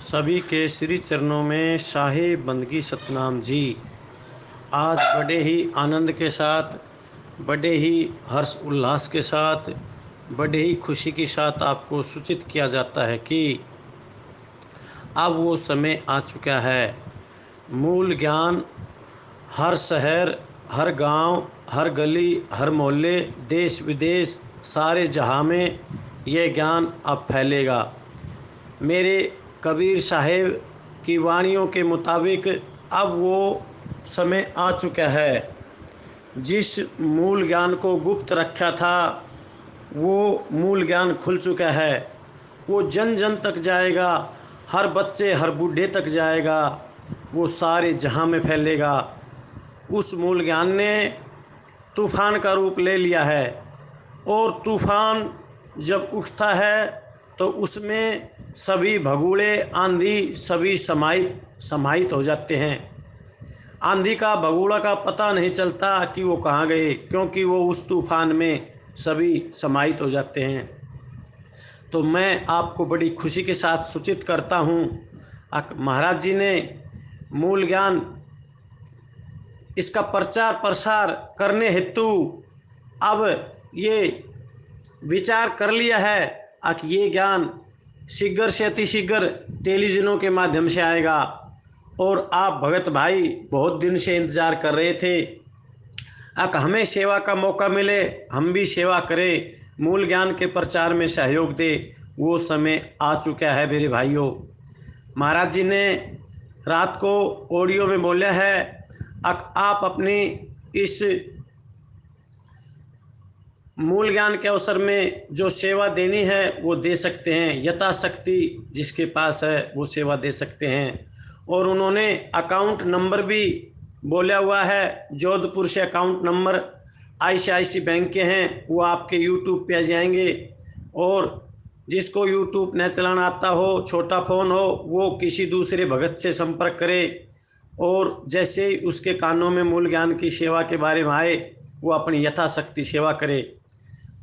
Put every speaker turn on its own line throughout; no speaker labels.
सभी के श्री चरणों में शाहे बंदगी सतनाम जी। आज बड़े ही आनंद के साथ, बड़े ही हर्ष उल्लास के साथ, बड़े ही खुशी के साथ आपको सूचित किया जाता है कि अब वो समय आ चुका है। मूल ज्ञान हर शहर, हर गांव, हर गली, हर मोहल्ले, देश विदेश, सारे जहां में यह ज्ञान अब फैलेगा। मेरे कबीर साहेब की वाणियों के मुताबिक अब वो समय आ चुका है। जिस मूल ज्ञान को गुप्त रखा था वो मूल ज्ञान खुल चुका है। वो जन जन तक जाएगा, हर बच्चे हर बूढ़े तक जाएगा, वो सारे जहां में फैलेगा। उस मूल ज्ञान ने तूफान का रूप ले लिया है और तूफान जब उठता है तो उसमें सभी भगोड़े आंधी सभी समाहित हो जाते हैं। आंधी का भगोड़ा का पता नहीं चलता कि वो कहाँ गए, क्योंकि वो उस तूफान में सभी समाहित हो जाते हैं। तो मैं आपको बड़ी खुशी के साथ सूचित करता हूँ, महाराज जी ने मूल ज्ञान इसका प्रचार प्रसार करने हेतु अब ये विचार कर लिया है कि ये ज्ञान शीघ्र से अतिशीघ्र टेलीविज़नों के माध्यम से आएगा। और आप भगत भाई बहुत दिन से इंतज़ार कर रहे थे हमें सेवा का मौका मिले, हम भी सेवा करें, मूल ज्ञान के प्रचार में सहयोग दे। वो समय आ चुका है मेरे भाइयों। महाराज जी ने रात को ऑडियो में बोला है आप अपनी इस मूल ज्ञान के अवसर में जो सेवा देनी है वो दे सकते हैं, यथाशक्ति जिसके पास है वो सेवा दे सकते हैं। और उन्होंने अकाउंट नंबर भी बोला हुआ है, जोधपुर से अकाउंट नंबर ICICI बैंक के हैं, वो आपके यूट्यूब पे आ जाएंगे। और जिसको यूट्यूब न चलाना आता हो, छोटा फ़ोन हो, वो किसी दूसरे भगत से संपर्क करे और जैसे ही उसके कानों में मूल ज्ञान की सेवा के बारे में आए वो अपनी यथाशक्ति सेवा करे।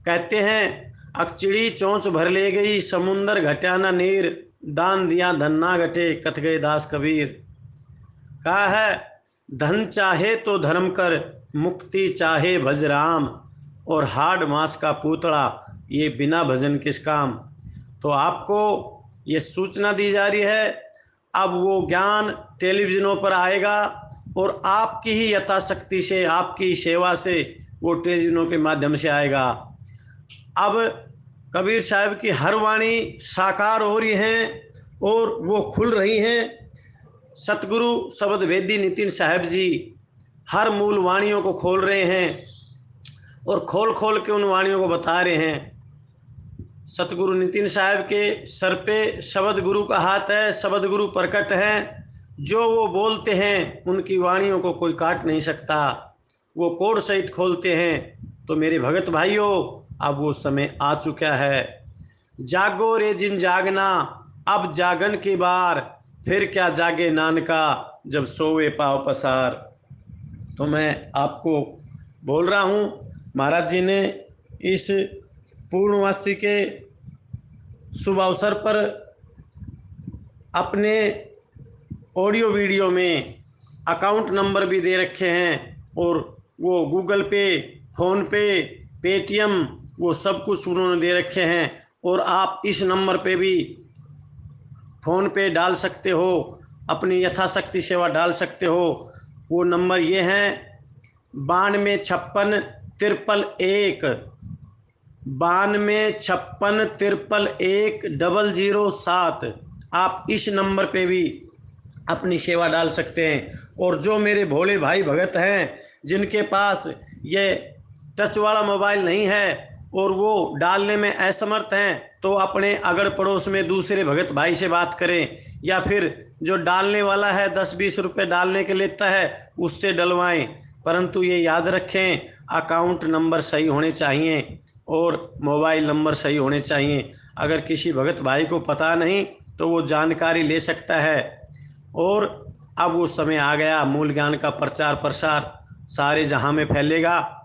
कहते हैं अकचिड़ी चोंच भर ले गई, समुंदर घटा न नीर, दान दिया धन ना घटे, कथ गए दास कबीर। कहा है धन चाहे तो धर्म कर, मुक्ति चाहे भज राम, और हाड़ मांस का पूतड़ा ये बिना भजन किस काम। तो आपको ये सूचना दी जा रही है अब वो ज्ञान टेलीविज़नों पर आएगा और आपकी ही यथाशक्ति से, आपकी सेवा से वो टेलीविज़नों के माध्यम से आएगा। अब कबीर साहब की हर वाणी साकार हो रही हैं और वो खुल रही हैं। सतगुरु शब्द वेदी नितिन साहब जी हर मूल वाणियों को खोल रहे हैं और खोल खोल के उन वाणियों को बता रहे हैं। सतगुरु नितिन साहब के सर पे शब्द गुरु का हाथ है, शब्द गुरु प्रकट हैं। जो वो बोलते हैं उनकी वाणियों को कोई काट नहीं सकता, वो कोड सहित खोलते हैं। तो मेरे भगत भाइयों अब वो समय आ चुका है। जागो रे जिन जागना, अब जागन की बार, फिर क्या जागे नानका, जब सोवे पाव पसार। तो मैं आपको बोल रहा हूँ महाराज जी ने इस पूर्णवासी के शुभ अवसर पर अपने ऑडियो वीडियो में अकाउंट नंबर भी दे रखे हैं और वो गूगल पे, फ़ोन पे, पेटीएम, वो सब कुछ उन्होंने दे रखे हैं। और आप इस नंबर पे भी फ़ोन पे डाल सकते हो, अपनी यथाशक्ति सेवा डाल सकते हो। वो नंबर ये हैं 92565331, 92565331 आप इस नंबर पे भी अपनी सेवा डाल सकते हैं। और जो मेरे भोले भाई भगत हैं जिनके पास ये टच वाला मोबाइल नहीं है और वो डालने में असमर्थ हैं, तो अपने अगल पड़ोस में दूसरे भगत भाई से बात करें, या फिर जो डालने वाला है 10-20 रुपये डालने के लेता है उससे डलवाएं। परंतु ये याद रखें अकाउंट नंबर सही होने चाहिए और मोबाइल नंबर सही होने चाहिए। अगर किसी भगत भाई को पता नहीं तो वो जानकारी ले सकता है। और अब वो समय आ गया, मूल ज्ञान का प्रचार प्रसार सारे जहां में फैलेगा।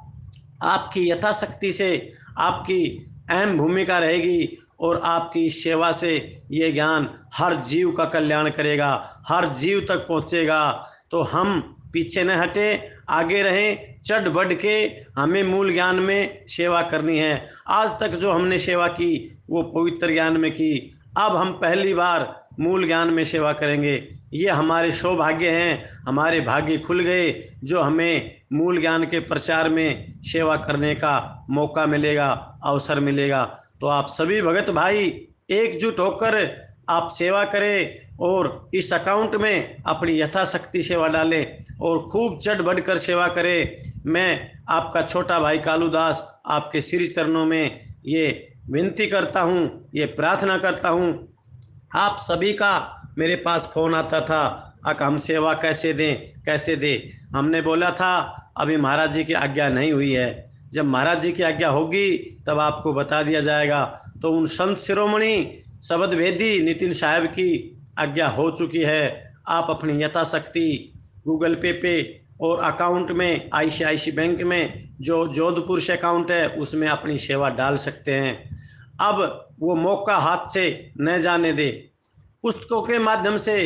आपकी यथाशक्ति से आपकी अहम भूमिका रहेगी और आपकी इस सेवा से ये ज्ञान हर जीव का कल्याण करेगा, हर जीव तक पहुँचेगा। तो हम पीछे न हटे, आगे रहें, चढ़ बढ़ के हमें मूल ज्ञान में सेवा करनी है। आज तक जो हमने सेवा की वो पवित्र ज्ञान में की, अब हम पहली बार मूल ज्ञान में सेवा करेंगे। ये हमारे सौभाग्य हैं, हमारे भाग्य खुल गए जो हमें मूल ज्ञान के प्रचार में सेवा करने का मौका मिलेगा, अवसर मिलेगा। तो आप सभी भगत भाई एकजुट होकर आप सेवा करें और इस अकाउंट में अपनी यथाशक्ति सेवा डालें और खूब चढ़ बढ़कर सेवा करें। मैं आपका छोटा भाई कालूदास आपके श्री चरणों में ये विनती करता हूँ, ये प्रार्थना करता हूँ। आप सभी का मेरे पास फ़ोन आता था, हम सेवा कैसे दें कैसे दें। हमने बोला था अभी महाराज जी की आज्ञा नहीं हुई है, जब महाराज जी की आज्ञा होगी तब आपको बता दिया जाएगा। तो उन संत शिरोमणि शब्द वेदी नितिन साहब की आज्ञा हो चुकी है। आप अपनी यथाशक्ति गूगल पे और अकाउंट में ICICI बैंक में जो जोधपुर से अकाउंट है उसमें अपनी सेवा डाल सकते हैं। अब वो मौका हाथ से न जाने दे। पुस्तकों के माध्यम से,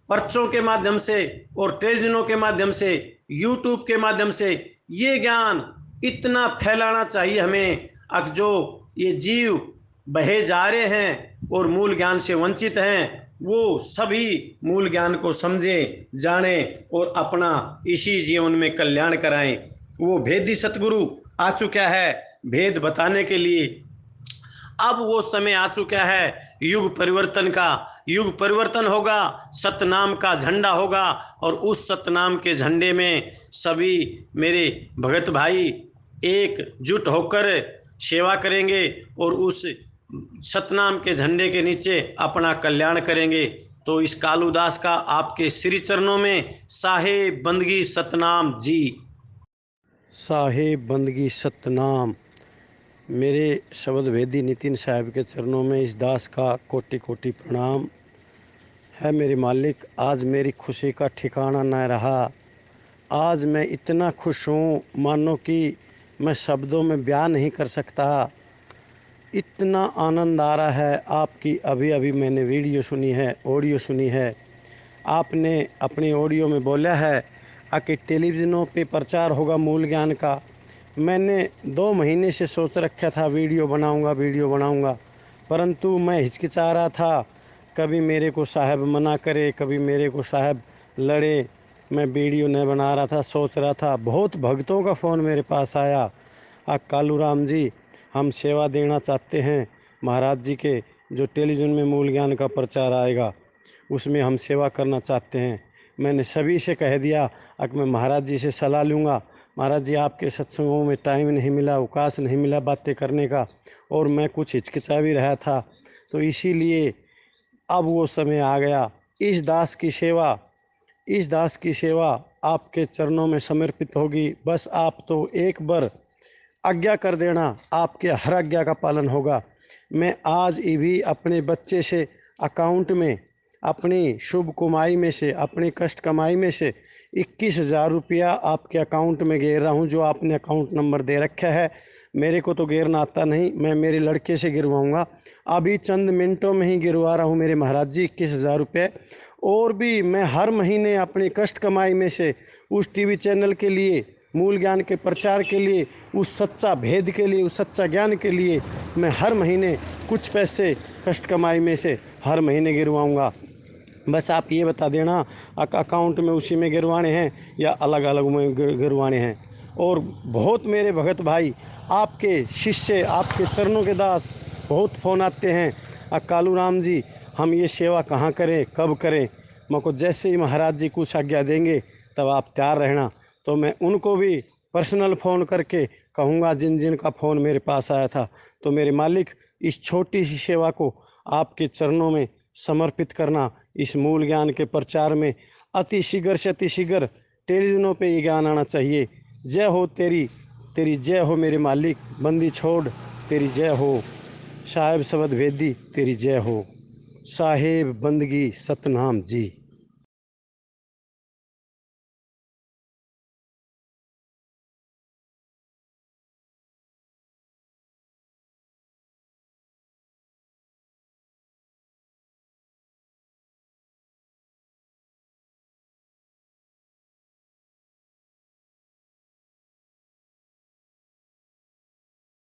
पर्चों के माध्यम से और टेलीविजनों के माध्यम से, यूट्यूब के माध्यम से ये ज्ञान इतना फैलाना चाहिए हमें अब जो ये जीव बहे जा रहे हैं और मूल ज्ञान से वंचित हैं वो सभी मूल ज्ञान को समझें, जानें और अपना इसी जीवन में कल्याण कराएं। वो भेदी सतगुरु आ चुका है भेद बताने के लिए। अब वो समय आ चुका है युग परिवर्तन का। युग परिवर्तन होगा, सतनाम का झंडा होगा और उस सतनाम के झंडे में सभी मेरे भगत भाई एकजुट होकर सेवा करेंगे और उस सतनाम के झंडे के नीचे अपना कल्याण करेंगे। तो इस कालूदास का आपके श्री चरणों में साहेब बंदगी सतनाम जी। साहेब बंदगी सतनाम। मेरे शब्द वेदी नितिन साहब के चरणों में इस दास का कोटि कोटि प्रणाम है। मेरे मालिक, आज मेरी खुशी का ठिकाना न रहा। आज मैं इतना खुश हूँ मानो कि मैं शब्दों में बयान नहीं कर सकता। इतना आनंद आ रहा है। आपकी अभी अभी मैंने वीडियो सुनी है, ऑडियो सुनी है। आपने अपनी ऑडियो में बोला है कि टेलीविज़नों पे प्रचार होगा मूल ज्ञान का। मैंने 2 महीने से सोच रखा था वीडियो बनाऊंगा, परंतु मैं हिचकिचा रहा था। कभी मेरे को साहब मना करे, कभी मेरे को साहब लड़े। मैं वीडियो नहीं बना रहा था, सोच रहा था। बहुत भक्तों का फ़ोन मेरे पास आया, कालू राम जी हम सेवा देना चाहते हैं, महाराज जी के जो टेलीविज़न में मूल ज्ञान का प्रचार आएगा उसमें हम सेवा करना चाहते हैं। मैंने सभी से कह दिया कि मैं महाराज जी से सलाह लूँगा। महाराज जी आपके सत्संगों में टाइम नहीं मिला, अवकाश नहीं मिला बातें करने का, और मैं कुछ हिचकिचा भी रहा था। तो इसीलिए अब वो समय आ गया। इस दास की सेवा आपके चरणों में समर्पित होगी। बस आप तो एक बार आज्ञा कर देना, आपके हर आज्ञा का पालन होगा। मैं आज भी अपने बच्चे से अकाउंट में अपनी शुभ कमाई में से, अपनी कष्ट कमाई में से 21,000 रुपया आपके अकाउंट में गिर रहा हूँ, जो आपने अकाउंट नंबर दे रखा है। मेरे को तो गिरना आता नहीं, मैं मेरे लड़के से गिरवाऊँगा। अभी चंद मिनटों में ही गिरवा रहा हूँ मेरे महाराज जी 21,000 रुपये। और भी मैं हर महीने अपनी कष्ट कमाई में से उस टीवी चैनल के लिए, मूल ज्ञान के प्रचार के लिए, उस सच्चा भेद के लिए, उस सच्चा ज्ञान के लिए मैं हर महीने कुछ पैसे कष्ट कमाई में से हर महीने गिरवाऊँगा। बस आप ये बता देना अकाउंट में उसी में गिरवाने हैं या अलग अलग में गिरवाने हैं। और बहुत मेरे भगत भाई, आपके शिष्य, आपके चरणों के दास बहुत फ़ोन आते हैं, कालू राम जी हम ये सेवा कहाँ करें, कब करें। मुझको जैसे ही महाराज जी कुछ आज्ञा देंगे तब आप तैयार रहना। तो मैं उनको भी पर्सनल फ़ोन करके कहूँगा जिन जिन का फ़ोन मेरे पास आया था। तो मेरे मालिक, इस छोटी सी सेवा को आपके चरणों में समर्पित करना। इस मूल ज्ञान के प्रचार में अति शीघ्र से अति शीघ्र टेलीविज़नों पे ये ज्ञान आना चाहिए। जय हो तेरी, तेरी जय हो मेरे मालिक। बंदी छोड़ तेरी जय हो, साहेब शब्द वेदी तेरी जय हो। साहेब बंदगी सतनाम जी।